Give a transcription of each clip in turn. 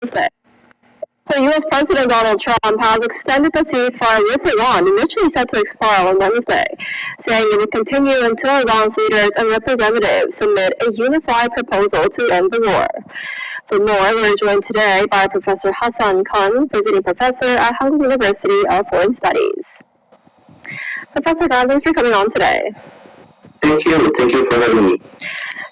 Wednesday. So U.S. President Donald Trump has extended the ceasefire with Iran, initially set to expire on Wednesday, saying it would continue until Iran's leaders and representatives submit a unified proposal to end the war. For more, we're joined today by Professor Hassan Khan, visiting professor at Howard University of Foreign Studies. Professor Khan, thanks for coming on today. Thank you for having me.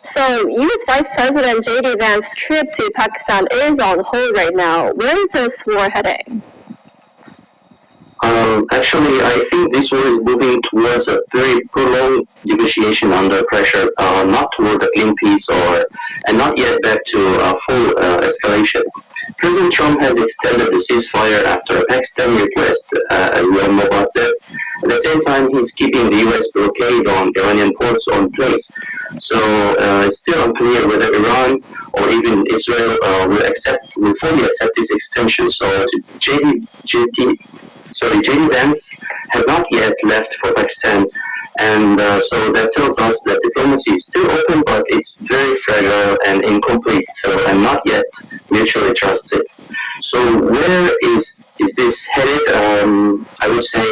So, U.S. Vice President J.D. Vance's trip to Pakistan is on hold right now. Where is this war heading? Actually, I think this war is moving towards a very prolonged negotiation under pressure, not toward a clean peace and not yet back to full escalation. President Trump has extended the ceasefire after a Pakistan request, as we all know about that. At the same time, he's keeping the U.S. blockade on Iranian ports on place. So it's still unclear whether Iran or even Israel will fully accept this extension. So JD Vance have not yet left for Pakistan, and so that tells us that diplomacy is still open, but it's very fragile and incomplete, and not yet mutually trusted. So where is this headed? I would say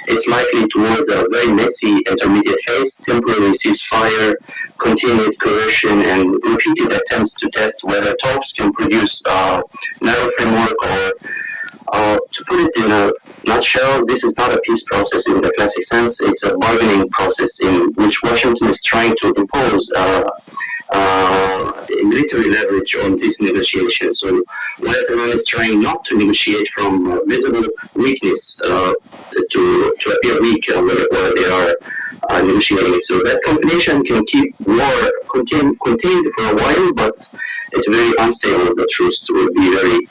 it's likely toward a very messy intermediate phase, temporary ceasefire, continued coercion, and repeated attempts to test whether talks can produce a narrow framework or to put it in a nutshell, this is not a peace process in the classic sense. It's a bargaining process in which Washington is trying to impose military leverage on this negotiation. So while Iran is trying not to negotiate from visible weakness to appear weak while they are negotiating. So that combination can keep war contained for a while, but it's very unstable. The truth will be very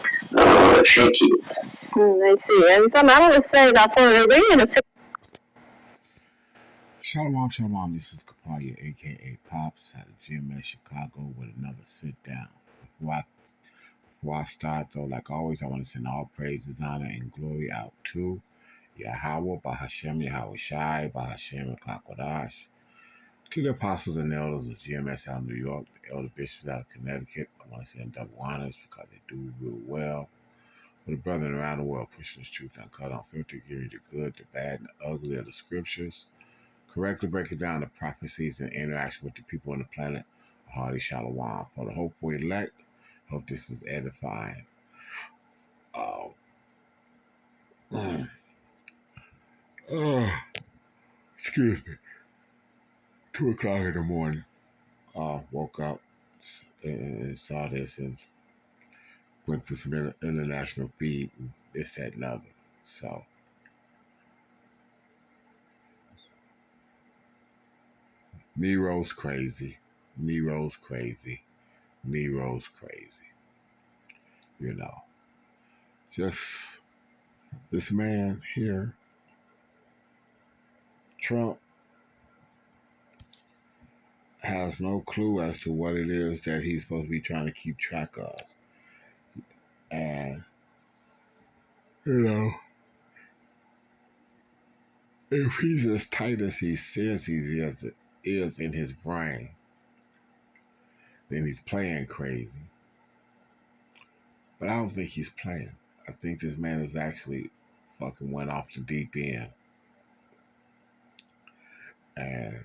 shaky. I see. And some analysts say that for Iranian Shalom, this is Kapaya, aka Pops, out of GMS Chicago with another sit down. Before I start, though, like always, I want to send all praises, honor, and glory out to Yahawah, Bahashem, Yahawashi, Bahashem, Kakwadash, to the apostles and elders of GMS out of New York, the elder bishops out of Connecticut. I want to send double honors because they do real well. For the brethren around the world, pushing this truth uncut, unfiltered, giving you the good, the bad, and the ugly of the scriptures, correctly breaking down the prophecies and interaction with the people on the planet. A hearty shalom. For the hopeful elect, hope this is edifying. Excuse me. 2 o'clock in the morning. Woke up and saw this and went through some international feed and this, that, and other. So, Nero's crazy. You know, just this man here, Trump, has no clue as to what it is that he's supposed to be trying to keep track of. And, you know, if he's as tight as he says he is in his brain, then he's playing crazy. But I don't think he's playing. I think this man is actually fucking went off the deep end. And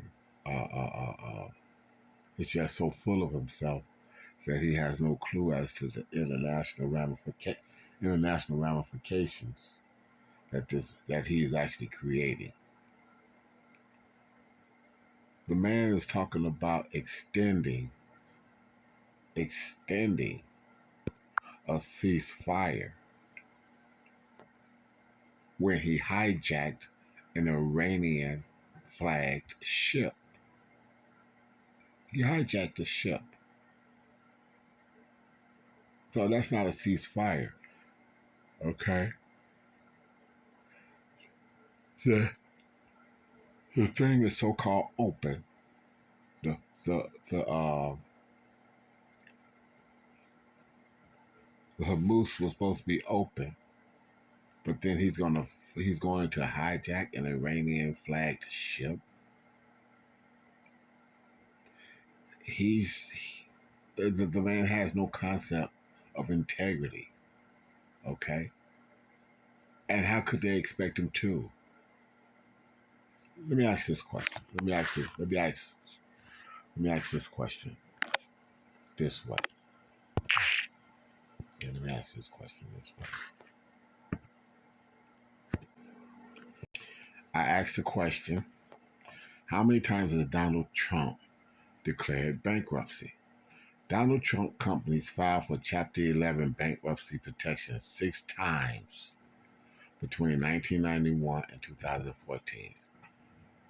it's just so full of himself that he has no clue as to the international ramifications that he is actually creating. The man is talking about extending a ceasefire where he hijacked an Iranian flagged ship. He hijacked the ship. So that's not a ceasefire. Okay? The thing is so-called open. The Hamas was supposed to be open, but then he's going to hijack an Iranian flagged ship. The man has no concept of integrity. Okay? And how could they expect him to? Let me ask this question. Let me ask this question this way. Yeah, let me ask this question this way. I asked the question, how many times has Donald Trump declared bankruptcy? Donald Trump companies filed for Chapter 11 bankruptcy protection 6 times between 1991 and 2014.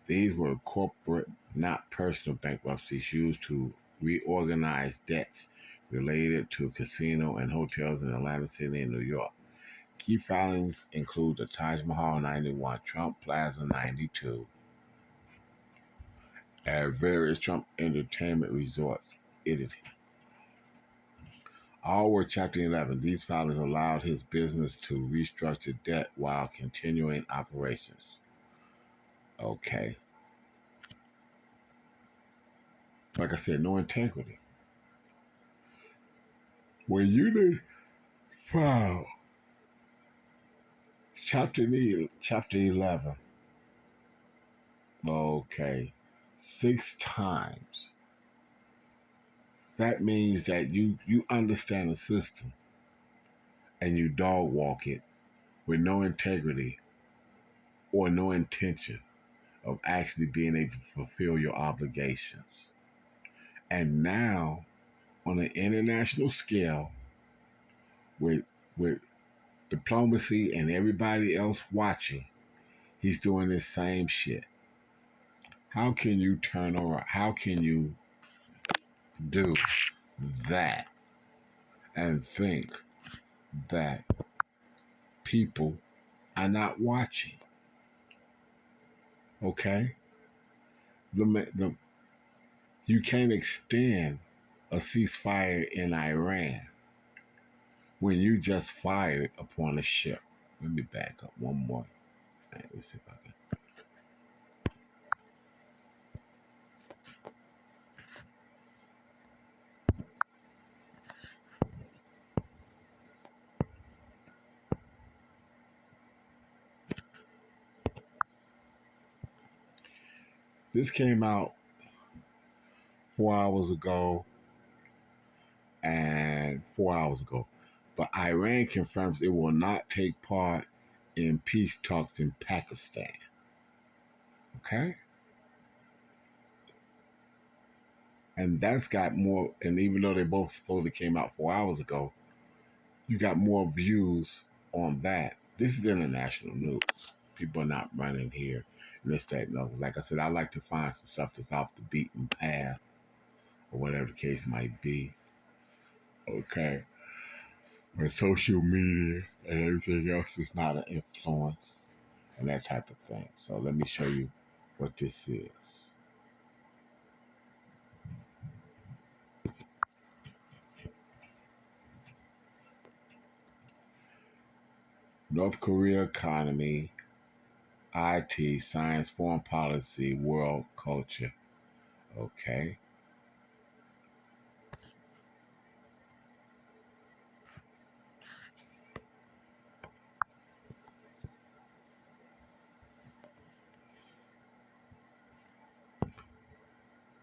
These were corporate, not personal bankruptcies used to reorganize debts related to casino and hotels in Atlantic City and New York. Key filings include the Taj Mahal 91, Trump Plaza 92, and various Trump entertainment resorts, Italy. All were Chapter 11. These filings allowed his business to restructure debt while continuing operations. Okay. Like I said, no integrity. When you file Chapter 11, okay, 6 times, that means that you understand the system and you dog walk it with no integrity or no intention of actually being able to fulfill your obligations. And now, on an international scale, with diplomacy and everybody else watching, he's doing this same shit. How can you turn around? How can you do that and think that people are not watching? Okay? You can't extend a ceasefire in Iran when you just fired upon a ship. Let me back up one more thing. Let's see if I can. This came out 4 hours ago and 4 hours ago. But Iran confirms it will not take part in peace talks in Pakistan. Okay? And that's got more, and even though they both supposedly came out 4 hours ago, you got more views on that. This is international news. People are not running here and this, that, and other. Like I said, I like to find some stuff that's off the beaten path or whatever the case might be. Okay? Where social media and everything else is not an influence and that type of thing. So let me show you what this is. North Korea economy, IT, science, foreign policy, world culture. Okay.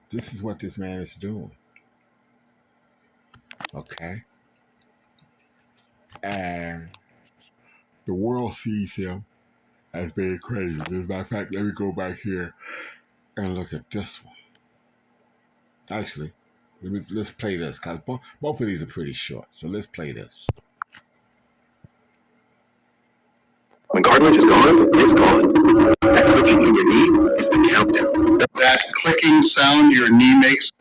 This is what this man is doing. Okay. And the world sees him as being crazy. As a matter of fact, let me go back here and look at this one. Actually, let's play this, because both of these are pretty short. So let's play this. When cartilage is gone, it's gone. That clicking in your knee is the countdown. That clicking sound your knee makes.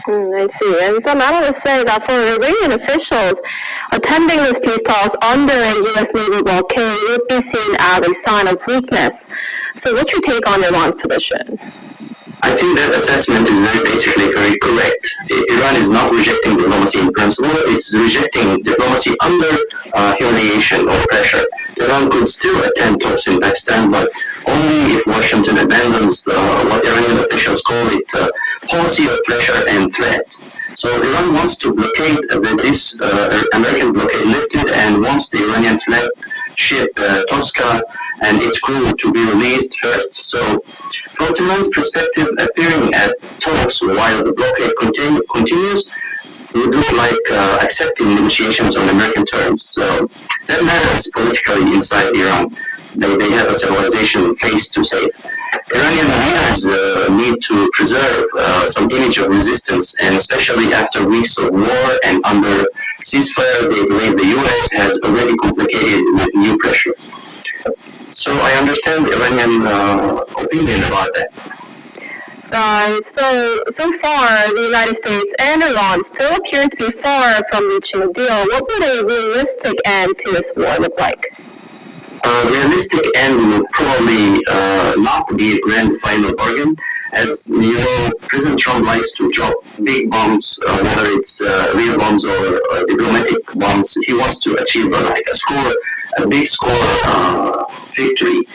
I see. And some analysts say that for Iranian officials, attending this peace talks under a U.S. Navy blockade would be seen as a sign of weakness. So what's your take on Iran's position? I think that assessment is basically very correct. Iran is not rejecting diplomacy in principle, it's rejecting diplomacy under humiliation or pressure. Iran could still attend talks in Pakistan, but only if Washington abandons what Iranian officials call it policy of pressure and threat. So Iran wants to blockade this American blockade lifted and wants the Iranian flagship Tosca and its crew to be released first. So from Tehran's perspective, appearing at talks while the blockade continues would look like accepting negotiations on American terms. So that matters politically inside Iran. They have a civilization face to save. Iranian leaders need to preserve some image of resistance, and especially after weeks of war and under ceasefire, they believe the U.S. has already complicated with new pressure. So I understand the Iranian opinion about that. So far, the United States and Iran still appear to be far from reaching a deal. What would a realistic end to this war look like? Realistic end would probably not be a grand final bargain. As you know, President Trump likes to drop big bombs, whether it's real bombs or diplomatic bombs. He wants to achieve a big score victory.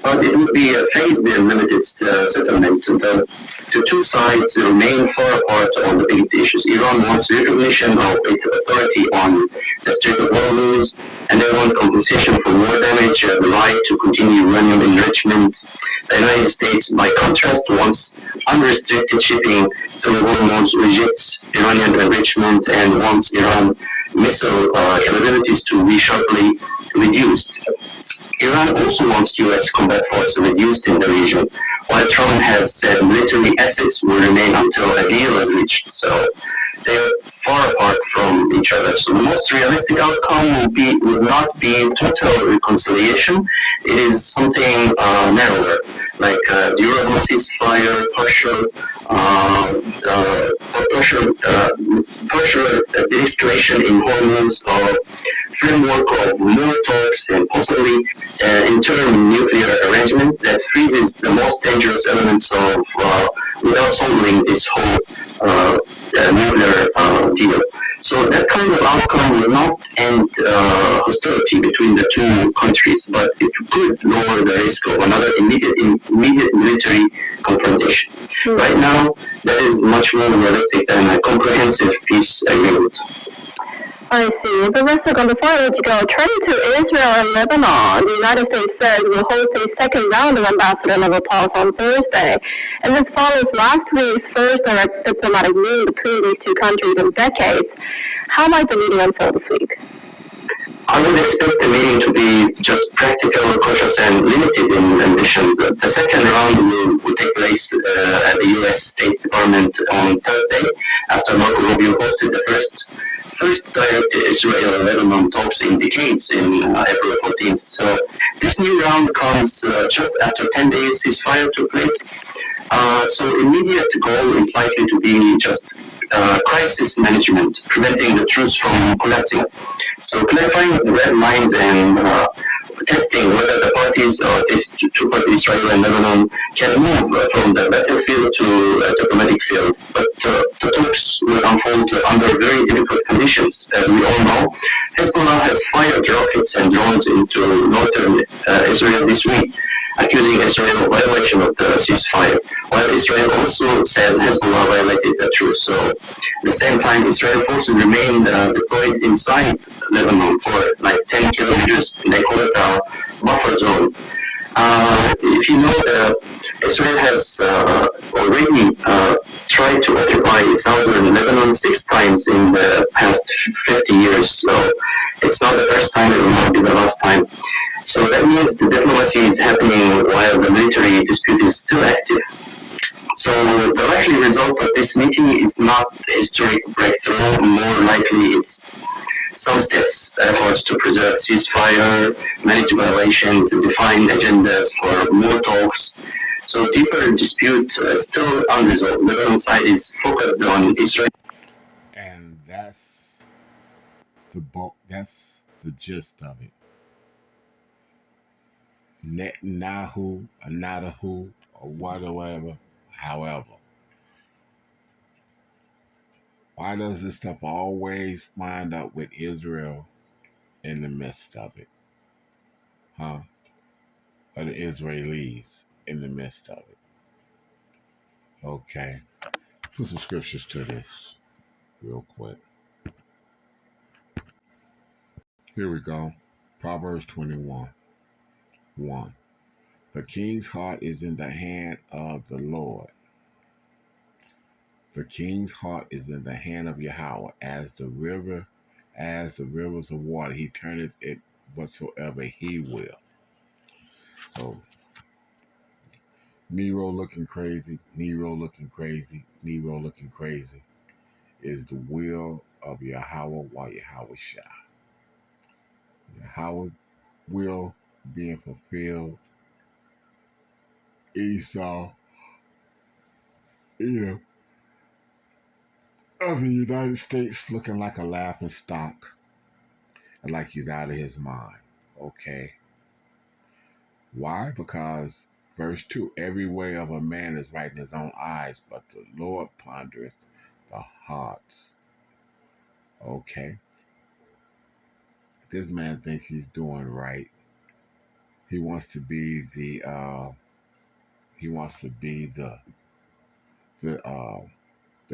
But it would be a phased and limited settlement. The two sides remain far apart on the biggest issues. Iran wants recognition of its authority on the Strait of Hormuz, and they want compensation for war damage, the right to continue uranium enrichment. The United States, by contrast, wants unrestricted shipping through Hormuz, rejects Iranian enrichment, and wants Iran missile capabilities to be sharply reduced. Iran also wants U.S. combat force reduced in the region, while Trump has said military assets will remain until a deal is reached. So they are far apart from each other. So the most realistic outcome would not be total reconciliation. It is something narrower, like durable ceasefire, partial de-escalation in Hormuz, or framework of more talks, and possibly interim nuclear arrangement that freezes the most dangerous elements of without solving this whole nuclear deal. So that kind of outcome will not end hostility between the two countries, but it could lower the risk of another immediate military confrontation. Right now, that is much more realistic than a comprehensive peace agreement. I see. But Mr. Before I let you go, turning to Israel and Lebanon, the United States says will host a second round of ambassador-level talks on Thursday. And this follows last week's first direct diplomatic meeting between these two countries in decades. How might the meeting unfold this week? I would expect the meeting to be just practical, cautious, and limited in ambitions. The second round will take place at the U.S. State Department on Thursday, after Marco Rubio hosted the first direct Israel-Lebanon talks in decades in April 14th. So this new round comes just after 10 days ceasefire took place. So immediate goal is likely to be just crisis management, preventing the truce from collapsing. So clarifying the red lines and testing whether the parties, these two parties, Israel and Lebanon, can move from the battlefield to a diplomatic field. But the talks will unfold under very difficult conditions. As we all know, Hezbollah has fired rockets and drones into northern Israel this week, accusing Israel of violation of the ceasefire, while Israel also says Hezbollah violated the truce. So at the same time, Israel forces remain deployed inside Lebanon for like 10 kilometers. They call it a buffer zone. If you know, Israel has already tried to occupy southern Lebanon 6 times in the past 50 years. So it's not the first time, it will not be the last time. So that means the diplomacy is happening while the military dispute is still active. So the likely result of this meeting is not a historic breakthrough, more likely it's some steps, efforts to preserve ceasefire, manage violations, and define agendas for more talks. So deeper dispute still unresolved. Lebanon side is focused on Israel. And that's the gist of it. Netanyahu, or Nadahu, or whatever, however. Why does this stuff always wind up with Israel in the midst of it? Huh? Or the Israelis in the midst of it? Okay. Put some scriptures to this real quick. Here we go. Proverbs 21, 1. The king's heart is in the hand of the Lord. The king's heart is in the hand of Yahawah, as the rivers of water. He turneth it whatsoever he will. So Nero looking crazy, is the will of Yahawah while Yahawashi. Yahawah will being fulfilled. Esau, Edom, of the United States looking like a laughing stock and like he's out of his mind. Okay. Why? Because verse 2, every way of a man is right in his own eyes, but the Lord pondereth the hearts. Okay. This man thinks he's doing right. He wants to be the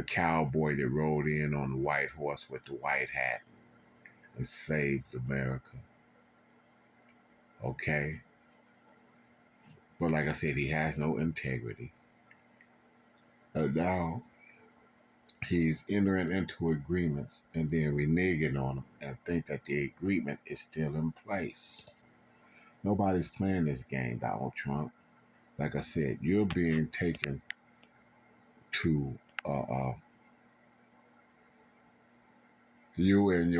cowboy that rode in on the white horse with the white hat and saved America. Okay? But like I said, he has no integrity. And now he's entering into agreements and then reneging on them and think that the agreement is still in place. Nobody's playing this game, Donald Trump. Like I said, you're being taken to you and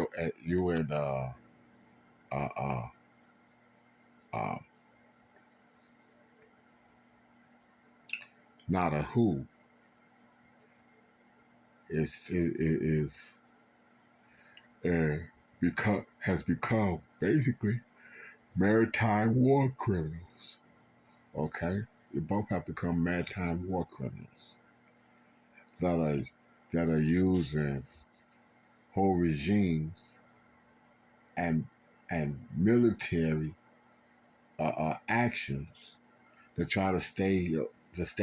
not a who has become basically maritime war criminals. Okay, you both have become maritime war criminals that are using whole regimes and military actions to try to stay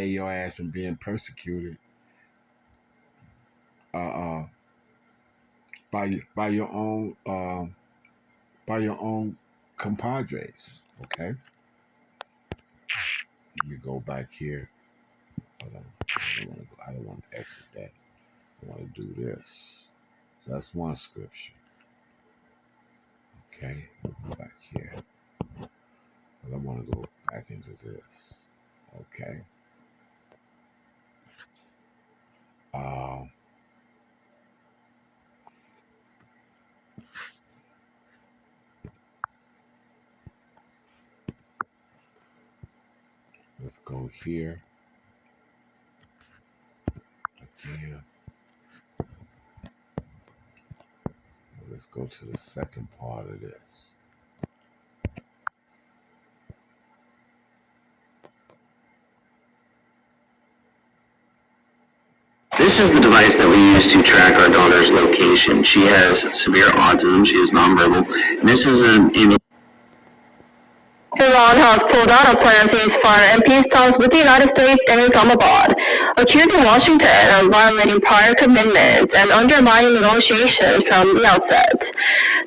your ass from being persecuted by your own compadres. Okay, let me go back here. Hold on. I don't want to exit that. I want to do this. So that's one scripture. Okay, go back here. I want to go back into this. Okay. Let's go here. Again. Let's go to the second part of this. This is the device that we use to track our daughter's location. She has severe autism. She is nonverbal. And this is an Iran has pulled out of planned ceasefire and peace talks with the United States and Islamabad, accusing Washington of violating prior commitments and undermining negotiations from the outset.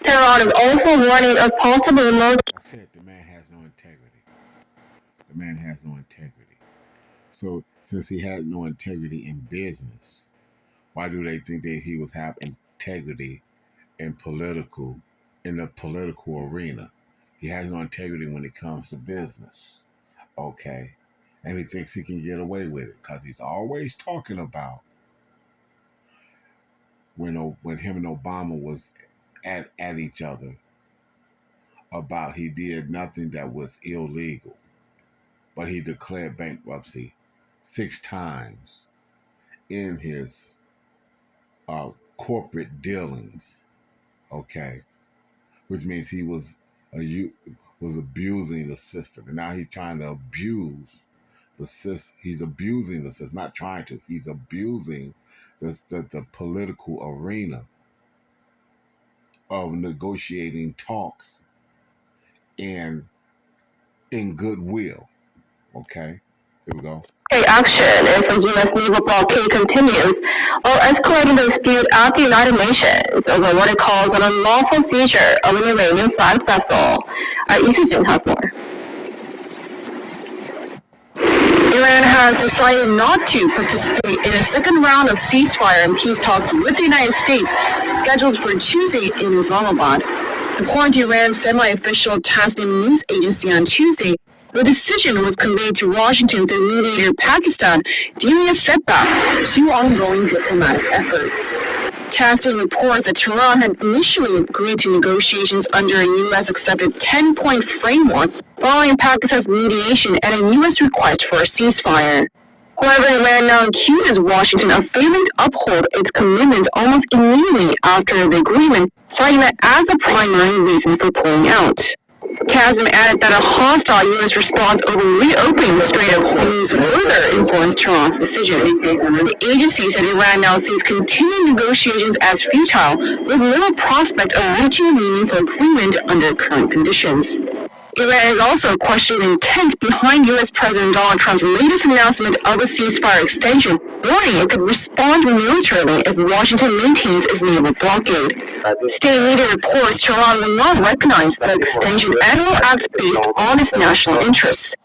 Tehran is also warning of possible military. I said the man has no integrity. The man has no integrity. So since he has no integrity in business, why do they think that he would have integrity in the political arena? He has no integrity when it comes to business. Okay. And he thinks he can get away with it because he's always talking about when him and Obama was at each other about he did nothing that was illegal, but he declared bankruptcy 6 times in his corporate dealings. Okay, which means he was abusing the system, and now he's trying to abuse the system. He's abusing the system, not trying to. He's abusing the political arena of negotiating talks and in goodwill. Okay, Here we go. Take action if a U.S. naval blockade continues, or escalating the dispute at the United Nations over what it calls an unlawful seizure of an Iranian-flagged vessel. Isijin has more. Iran has decided not to participate in a second round of ceasefire and peace talks with the United States, scheduled for Tuesday in Islamabad. According to Iran's semi-official Tasnim news agency on Tuesday, the decision was conveyed to Washington through mediator Pakistan, deeming a setback to ongoing diplomatic efforts. Tasnim reports that Tehran had initially agreed to negotiations under a U.S.-accepted 10-point framework following Pakistan's mediation and a U.S. request for a ceasefire. However, Iran now accuses Washington of failing to uphold its commitments almost immediately after the agreement, citing that as the primary reason for pulling out. Tasnim added that a hostile U.S. response over reopening the Strait of Hormuz further influenced Tehran's decision. The agency said Iran now sees continuing negotiations as futile, with little prospect of reaching a meaningful agreement under current conditions. Iran is also questioning the intent behind U.S. President Donald Trump's latest announcement of a ceasefire extension, warning it could respond militarily if Washington maintains its naval blockade. State media reports Tehran will not recognize the extension and will act based on its national interests.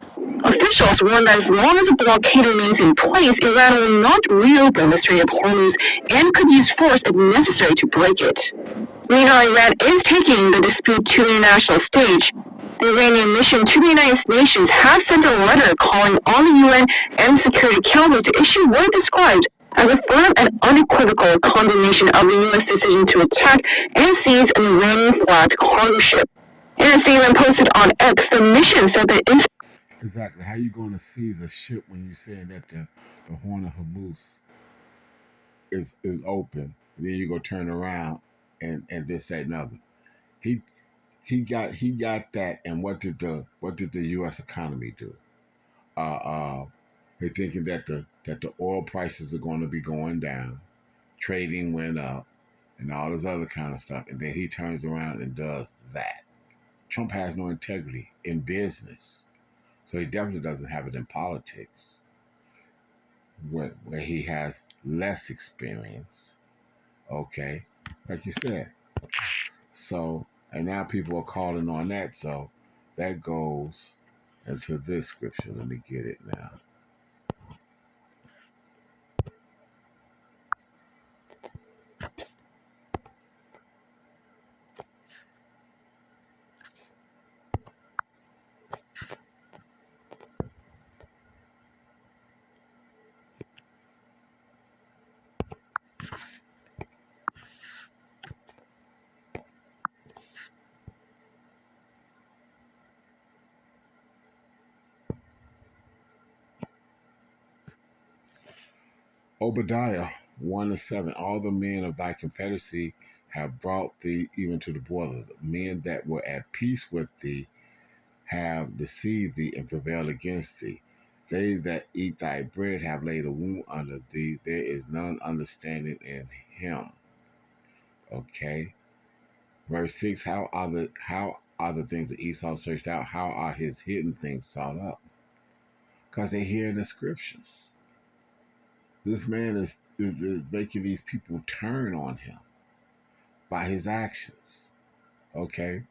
Officials warn that as long as the blockade remains in place, Iran will not reopen the Strait of Hormuz and could use force if necessary to break it. Meanwhile, Iran is taking the dispute to the international stage. The Iranian mission to the United Nations has sent a letter calling on the UN and Security Council to issue what it described as a firm and unequivocal condemnation of the U.S. decision to attack and seize an Iranian-flagged cargo ship. In a statement posted on X, the mission said that Exactly. How you going to seize a ship when you're saying that the Horn of Hormuz is open? And then you go turn around and this, that, and other. He got that. And what did the U.S. economy do? They're thinking that the oil prices are going to be going down, trading went up, and all this other kind of stuff. And then he turns around and does that. Trump has no integrity in business. So he definitely doesn't have it in politics, where he has less experience. Okay, like you said. So, and now people are calling on that. So that goes into this scripture. Let me get it now. Obadiah 1:7. All the men of thy confederacy have brought thee even to the border. The men that were at peace with thee have deceived thee and prevailed against thee. They that eat thy bread have laid a wound under thee. There is none understanding in him. Okay. Verse 6. How are the things that Esau searched out? How are his hidden things sought up? Because they hear the scriptures. This man is making these people turn on him by his actions. Okay?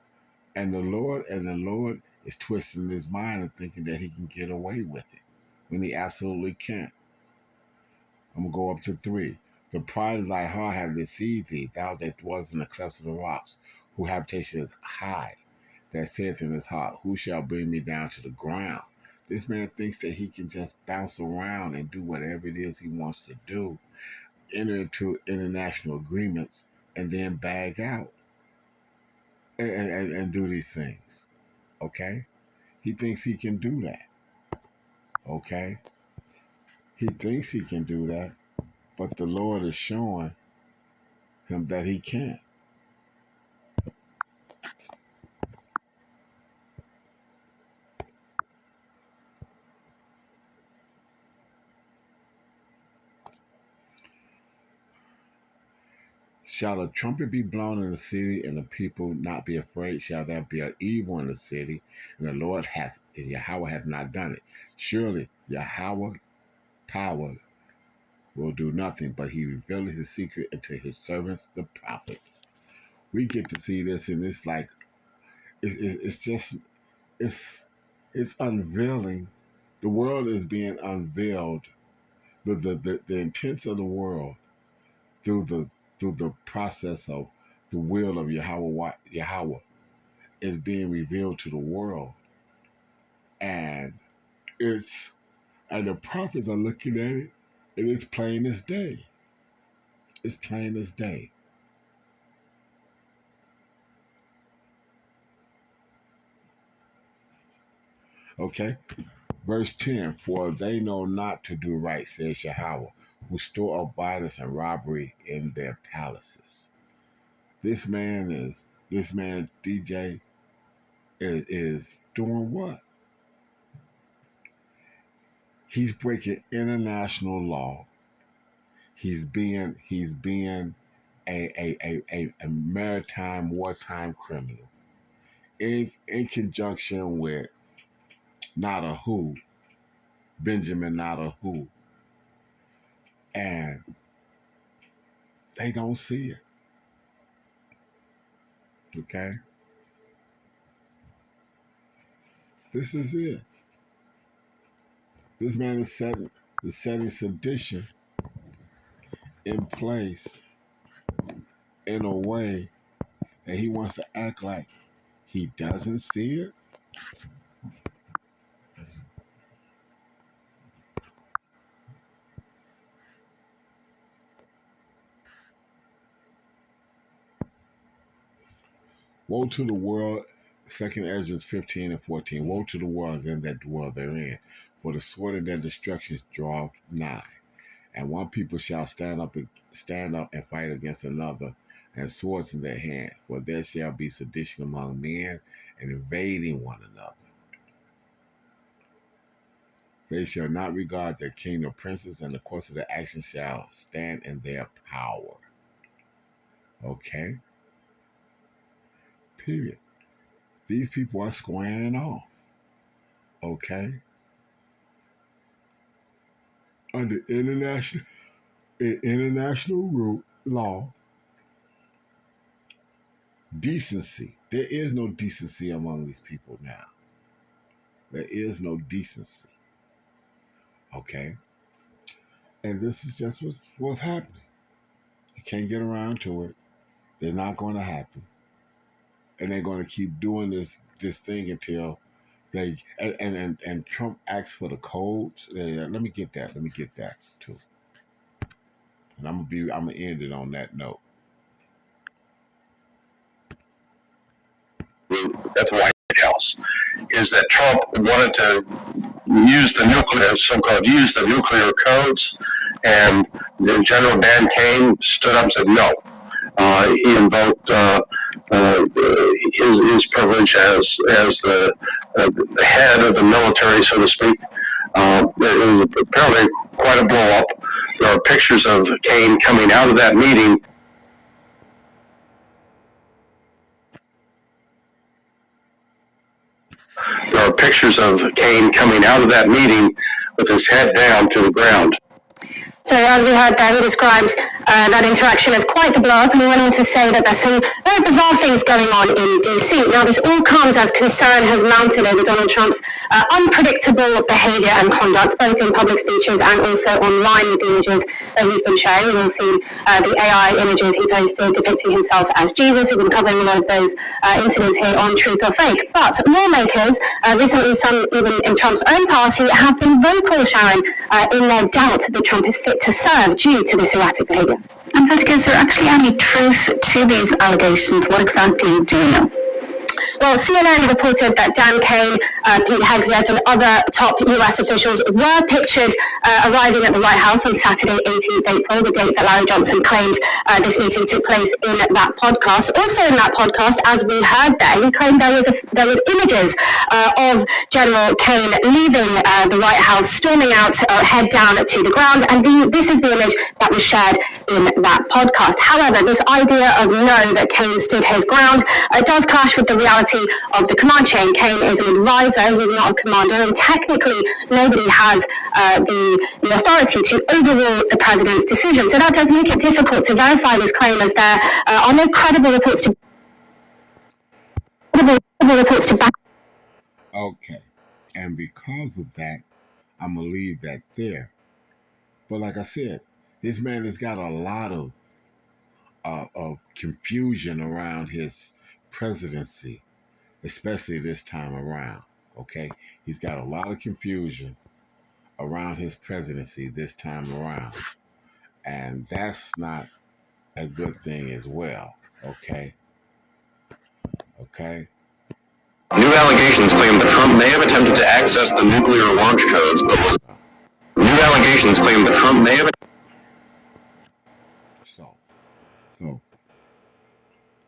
And the Lord is twisting his mind and thinking that he can get away with it when he absolutely can't. I'm going to go up to 3. The pride of thy heart have deceived thee, thou that dwellest in the clefts of the rocks, whose habitation is high, that saith in his heart, who shall bring me down to the ground? This man thinks that he can just bounce around and do whatever it is he wants to do, enter into international agreements, and then bag out and do these things. Okay? He thinks he can do that. Okay? He thinks he can do that, but the Lord is showing him that he can't. Shall a trumpet be blown in the city, and the people not be afraid? Shall there be an evil in the city, and the Lord hath, and Yahawah hath not done it? Surely Yahawah power will do nothing, but he revealed his secret unto his servants, the prophets. We get to see this, and it's like, it's just, it's unveiling. The world is being unveiled. The intents of the world through the process of the will of Yahawah is being revealed to the world, and the prophets are looking at it, and it's plain as day. It's plain as day. Okay, verse 10: For they know not to do right, says Yahawah, who store up violence and robbery in their palaces. This man DJ is doing what? He's breaking international law. He's being a maritime wartime criminal in conjunction with Benjamin Nadahu, and they don't see it. Okay, this is it. This man is setting sedition in place in a way that he wants to act like he doesn't see it. Woe to the world, 2 Ezra 15 and 14. Woe to the world and them that dwell therein, for the sword of their destruction draweth nigh. And one people shall stand up and fight against another, and swords in their hand. For there shall be sedition among men, and invading one another. They shall not regard their king or princes, and the course of their action shall stand in their power. Okay? Period. These people are squaring off. Okay? Under international law, decency. There is no decency among these people now. There is no decency. Okay? And this is just what's happening. You can't get around to it. They're not going to happen. And they're going to keep doing this thing until they and Trump asks for the codes. Let me get that too. And I'm gonna end it on that note. At the White House is that Trump wanted to use the nuclear codes, and then General Dan Kane stood up and said no. He invoked his privilege as the head of the military, so to speak. It was apparently quite a blow up. There are pictures of Kane coming out of that meeting. There are pictures of Kane coming out of that meeting with his head down to the ground. So as we heard there, he described that interaction as quite the blow-up, and he went on to say that there's some very bizarre things going on in DC. Now, this all comes as concern has mounted over Donald Trump's unpredictable behavior and conduct, both in public speeches and also online with the images that he's been sharing. We've all seen the AI images he posted depicting himself as Jesus. We've been covering a lot of those incidents here on Truth or Fake. But lawmakers, recently some even in Trump's own party, have been vocal, Sharon, in their doubt that Trump is fit to serve due to this erratic behavior. And Fatica, is there actually any truth to these allegations? What exactly do you know? Well, CNN reported that Dan Kane, Pete Hegseth, and other top U.S. officials were pictured arriving at the White House on Saturday, 18th April, the date that Larry Johnson claimed this meeting took place in that podcast. Also in that podcast, as we heard there, he claimed there was images of General Kane leaving the White House, storming out, head down to the ground, and this is the image that was shared in that podcast. However, this idea of no, that Cain stood his ground, does clash with the reality of the command chain. Cain is an advisor, he's not a commander, and technically nobody has the authority to overrule the president's decision. So that does make it difficult to verify this claim, as there are no credible reports to back. Okay. And because of that, I'm going to leave that there. But like I said, this man has got a lot of confusion around his presidency, especially this time around. Okay. He's got a lot of confusion around his presidency this time around. And that's not a good thing as well. Okay. Okay. New allegations claim that Trump may have attempted to access the nuclear launch codes, but was. New allegations claim that Trump may have.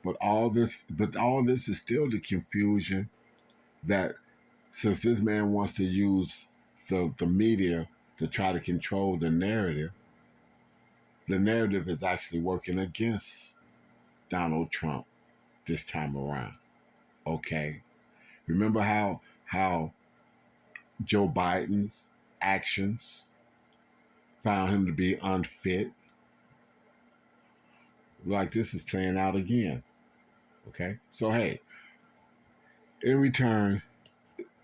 But all this is still the confusion that since this man wants to use the media to try to control the narrative is actually working against Donald Trump this time around. Okay. Remember how Joe Biden's actions found him to be unfit? Like this is playing out again. Okay. So hey, in return,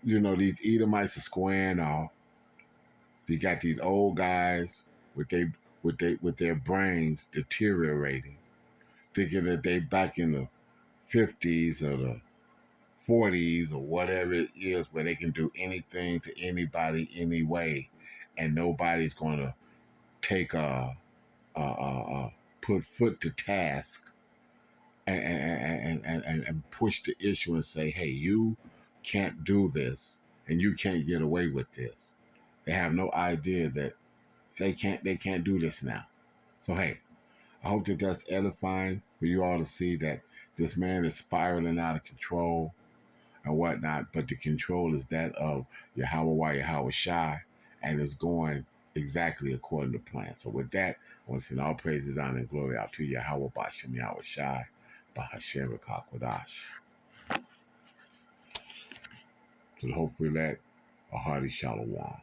these Edomites are squaring off. You got these old guys with their brains deteriorating, thinking that they back in the 50s or the 40s or whatever it is, where they can do anything to anybody anyway, and nobody's going to take put foot to task and push the issue and say, hey, you can't do this and you can't get away with this. They have no idea that they can't do this now. So hey, I hope that that's edifying for you all to see that this man is spiraling out of control and whatnot, but the control is that of Yahawah, Yahawashi, and is going exactly according to plan. So with that, I want to send all praises, honor, and glory out to Yahawah, Bashem, Yahawashi, Bahashem, Rakakwadash. So hopefully that a hearty shalom.